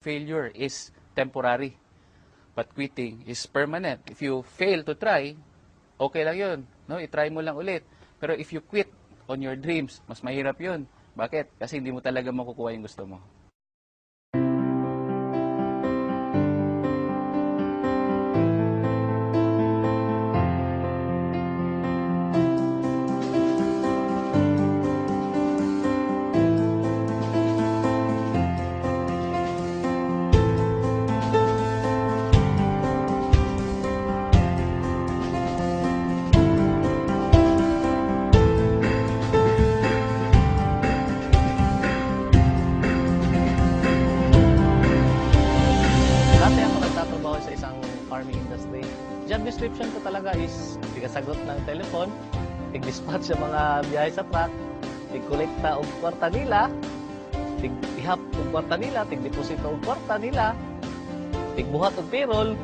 Failure is temporary, but quitting is permanent. If you fail to try, okay lang yun. No? I-try mo lang ulit. Pero if you quit on your dreams, mas mahirap yun. Bakit? Kasi hindi mo talaga makukuha yung gusto mo. Dati ako nagtatrabaho sa isang farming industry. Job description ko talaga is tigasagot ng telepon, tig-dispatch sa mga biyahe sa truck, tig-kolekta og kwarta nila, tig-ihap og kwarta nila, tig-deposito og kwarta nila, tig-buhat og payroll,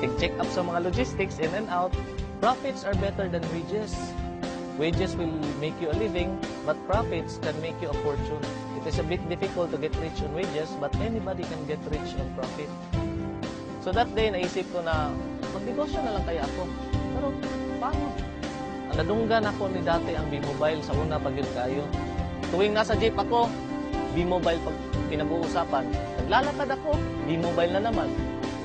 tig-check up sa mga logistics in and out. Profits are better than wages. Wages will make you a living, but profits can make you a fortune. It is a bit difficult to get rich on wages, but anybody can get rich on profit. So that day, naisip ko na magnegosyo na lang kaya ako. Pero paano? Nadunggan ako ni dati ang B-Mobile sa una pag yun kayo. Tuwing nasa jeep ako, B-Mobile pag pinag-uusapan. Naglalakad ako, B-Mobile na naman.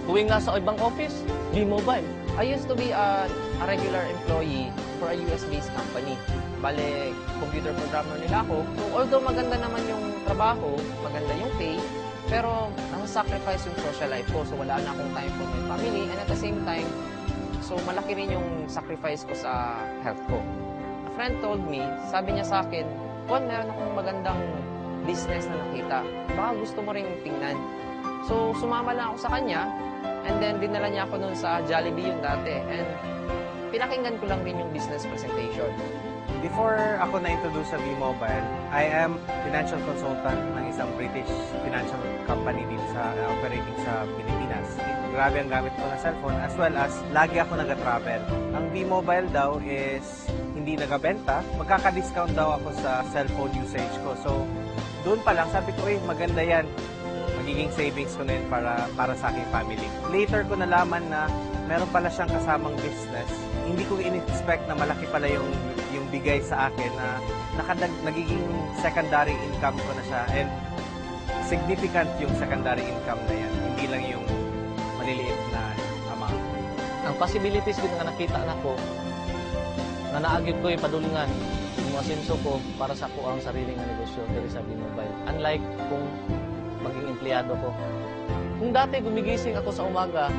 Tuwing nasa ibang office, B-Mobile. I used to be a regular employee for a US-based company. Bale, computer programmer nila ako. So, although maganda naman yung trabaho, maganda yung pay, pero nasa-sacrifice yung social life ko. So, wala na akong time for my family. And at the same time, so malaki rin yung sacrifice ko sa health ko. A friend told me, sabi niya sa akin, Juan, meron akong magandang business na nakita. Baka gusto mo rin tingnan. So, sumama lang ako sa kanya. And then, dinala niya ako nun sa Jollibee yung dati. And pinakinggan ko lang rin yung business presentation. Before ako na-introduce sa B-Mobile, I am financial consultant ng isang British financial company dito sa operating sa Pilipinas. Grabe ang gamit ko ng cellphone as well as lagi ako nag-travel. Ang B-Mobile daw is hindi nagabenta. Magkaka-discount daw ako sa cellphone usage ko. So, doon pa lang sabi ko, maganda yan. Magiging savings ko na yun para sa aking family. Later ko nalaman na meron pala siyang kasamang business. Hindi ko in-expect na malaki pala yung bigay sa akin na nagiging secondary income ko na siya. And significant yung secondary income na yan. Hindi lang yung maliliit na amount. Ang possibilities din nga nakita na ko, na naagid ko ipadulingan yung asenso ko para sa ko ang sariling nga negosyo diri sa B-Mobile. Unlike kung maging empleyado ko. Kung dati gumigising ako sa umaga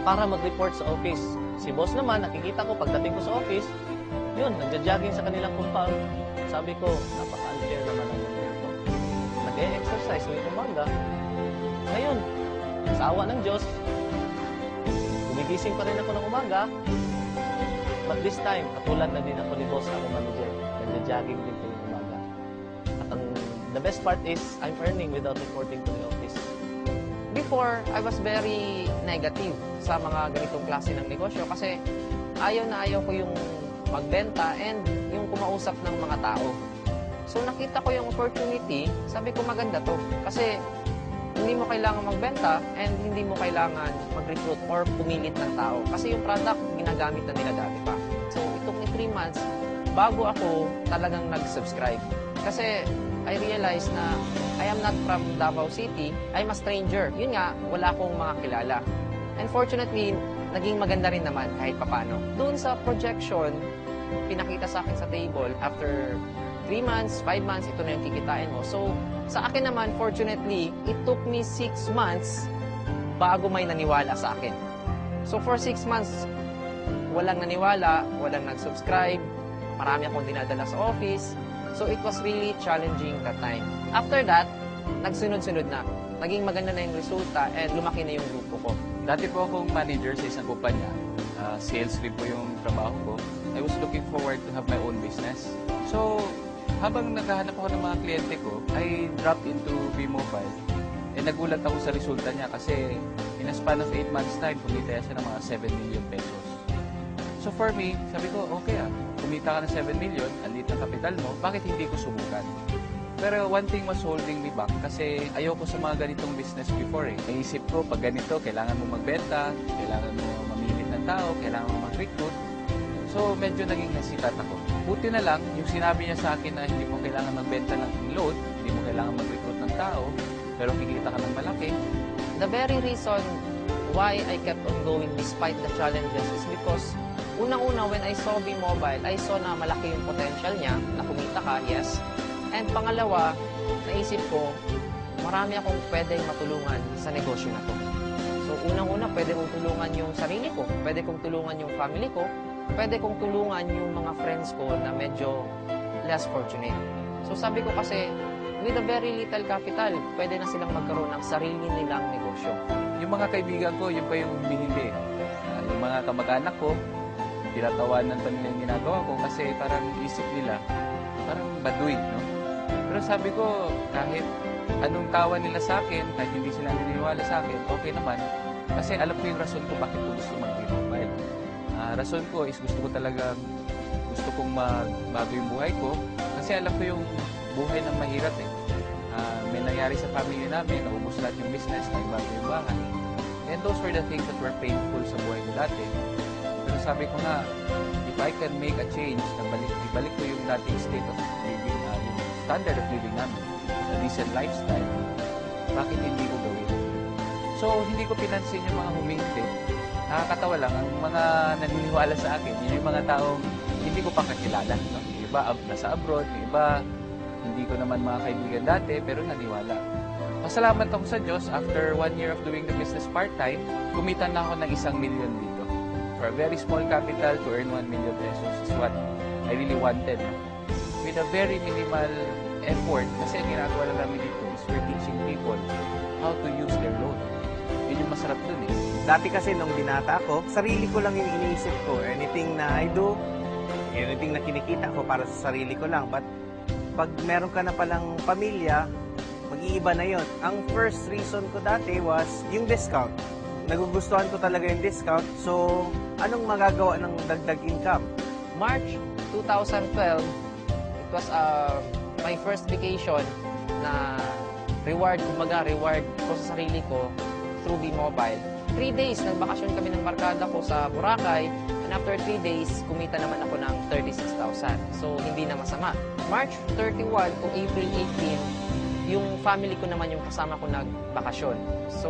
para mag-report sa office. Si boss naman, nakikita ko pagdating ko sa office, yun, nagja-jogging sa kanilang compound. Sabi ko, napaka-unfair naman ang mundo. Nag-e-exercise ng umaga. Ngayon, sa awa ng Diyos, gumigising pa rin ako ng umaga. But this time, katulad na din ako ni boss, ako manager. Nagja-jogging din ko yung umaga. At the best part is, I'm earning without reporting to the office. Before, I was very negative sa mga ganitong klase ng negosyo kasi ayaw na ayaw ko yung magbenta and yung kumausap ng mga tao. So nakita ko yung opportunity, sabi ko maganda to kasi hindi mo kailangan magbenta and hindi mo kailangan mag-recruit or pumilit ng tao kasi yung product ginagamit na nila dati pa. So it took me 3 months bago ako talagang nag-subscribe kasi I realized na I am not from Davao City. I'm a stranger. Yun nga, wala akong mga kilala. And fortunately, naging maganda rin naman kahit papano. Doon sa projection, pinakita sa akin sa table, after 3 months, 5 months, ito na yung kikitain mo. So, sa akin naman, fortunately, it took me 6 months bago may naniwala sa akin. So, for 6 months, walang naniwala, walang nag-subscribe, marami akong dinadala sa office. So, it was really challenging that time. After that, nagsunod-sunod na. Naging maganda na yung resulta and lumaki na yung grupo ko. Dati po akong manager sa isang kumpanya. Sales rin po yung trabaho ko. I was looking forward to have my own business. So, habang naghahanap ako ng mga kliyente ko, I dropped into B-Mobile. Nagulat ako sa resulta niya kasi in a span of 8 months time, kumita siya ng mga 7 million pesos. So for me, sabi ko, okay kumita ka ng 7 million, andito ang kapital mo, bakit hindi ko subukan? Pero one thing was holding me back kasi ayoko sa mga ganitong business before eh. Naisip ko, pag ganito, kailangan mo magbenta, kailangan mo mamili ng tao, kailangan mo mag-recruit. So, medyo naging hesitant ako. Buti na lang, yung sinabi niya sa akin na hindi mo kailangan magbenta ng load, hindi mo kailangan mag-recruit ng tao, pero kikita ka ng malaki. The very reason why I kept on going despite the challenges is because unang-una, when I saw B-Mobile, I saw na malaki yung potential niya, na kumita ka, yes. And pangalawa, naisip ko, marami akong pwedeng matulungan sa negosyo na to. So, unang-una, pwede kong tulungan yung sarili ko, pwede kong tulungan yung family ko, pwede kong tulungan yung mga friends ko na medyo less fortunate. So, sabi ko kasi, with a very little capital, pwede na silang magkaroon ng sarili nilang negosyo. Yung mga kaibigan ko, yun pa yung humihindi. Yung mga kamag-anak ko, tinatawanan pa nila yung ginagawa ko kasi parang isip nila, parang baduy, no? Pero sabi ko, kahit anong tawa nila sa akin, kahit hindi sila naniniwala sa akin, okay naman. Kasi alam ko yung rason ko bakit ko gusto mag-B-Mobile. Rason ko is gusto kong magbago yung buhay ko. Kasi alam ko yung buhay ng mahirap eh. May nangyari sa family namin, naubos lahat yung business, naibago yung bahay. And those were the things that were painful sa buhay ko dati. Pero sabi ko nga, if I can make a change, ibalik ko yung dating state of living, yung standard of living namin, a decent lifestyle, bakit hindi ko gawin? So, hindi ko pinansin yung mga huminti. Nakakatawa lang, ang mga naniniwala sa akin, yun yung mga taong hindi ko pa kakilala. No? Yung iba nasa abroad, yung iba hindi ko naman mga kaibigan dati, pero naniwala. Pasalamat ako sa Diyos, after 1 year of doing the business part-time, kumita na ako ng 1 million dito. For a very small capital, to earn 1 million pesos is what I really wanted. No? With a very minimal effort, kasi ang ginagawa lang namin dito is we're teaching people how to use their loan. Yun yung masarap dun eh. Dati kasi nung binata ako, sarili ko lang yung iniisip ko. Anything na I do, anything na kinikita ko para sa sarili ko lang. But pag meron ka na palang pamilya, mag-iiba na yon. Ang first reason ko dati was yung discount. Nagugustuhan ko talaga yung discount. So, anong magagawa ng dagdag income? March 2012, it was my first vacation na reward ko sa sarili ko through B-Mobile. 3 days, nagbakasyon kami ng barkada ko sa Boracay, and after 3 days, kumita naman ako ng 36,000. So, hindi na masama. March 31 to April 18, yung family ko naman yung kasama ko nagbakasyon. So,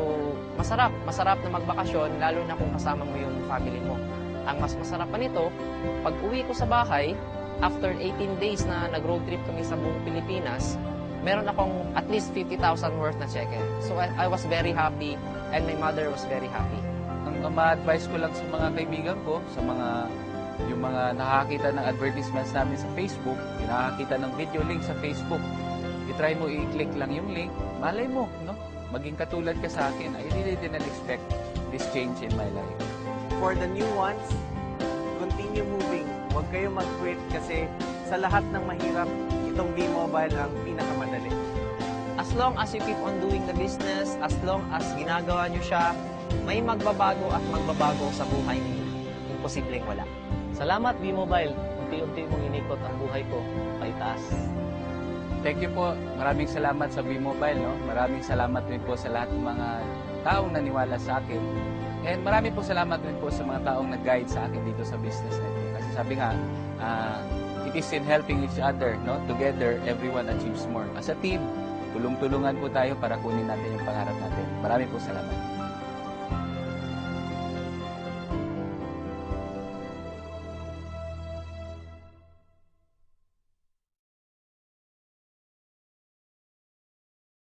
masarap na magbakasyon, lalo na kung kasama mo yung family mo. Ang mas masarap pa nito, pag uwi ko sa bahay, after 18 days na nag-road trip kami sa buong Pilipinas, meron akong at least 50,000 worth na cheque. So, I was very happy and my mother was very happy. Ang ma-advise ko lang sa mga kaibigan ko, yung mga nakakita ng advertisements namin sa Facebook, yung nakakita ng video link sa Facebook, i-try mo i-click lang yung link, malay mo, no? Maging katulad ka sa akin. I really didn't expect this change in my life. For the new ones, continue moving. Huwag kayo mag-quit kasi sa lahat ng mahirap, itong B-Mobile ang pinakamadali. As long as you keep on doing the business, as long as ginagawa nyo siya, may magbabago at magbabago sa buhay niyo. Imposibleng wala. Salamat, B-Mobile. Unti-unti mong inikot ang buhay ko paitaas. Thank you po. Maraming salamat sa B-Mobile. No? Maraming salamat din po sa lahat ng mga taong naniwala sa akin. And maraming po salamat din po sa mga taong nag-guide sa akin dito sa business na ito. Kasi sabi nga, it is in helping each other. No? Together, everyone achieves more. As a team, tulong-tulungan po tayo para kunin natin yung pangarap natin. Maraming po salamat.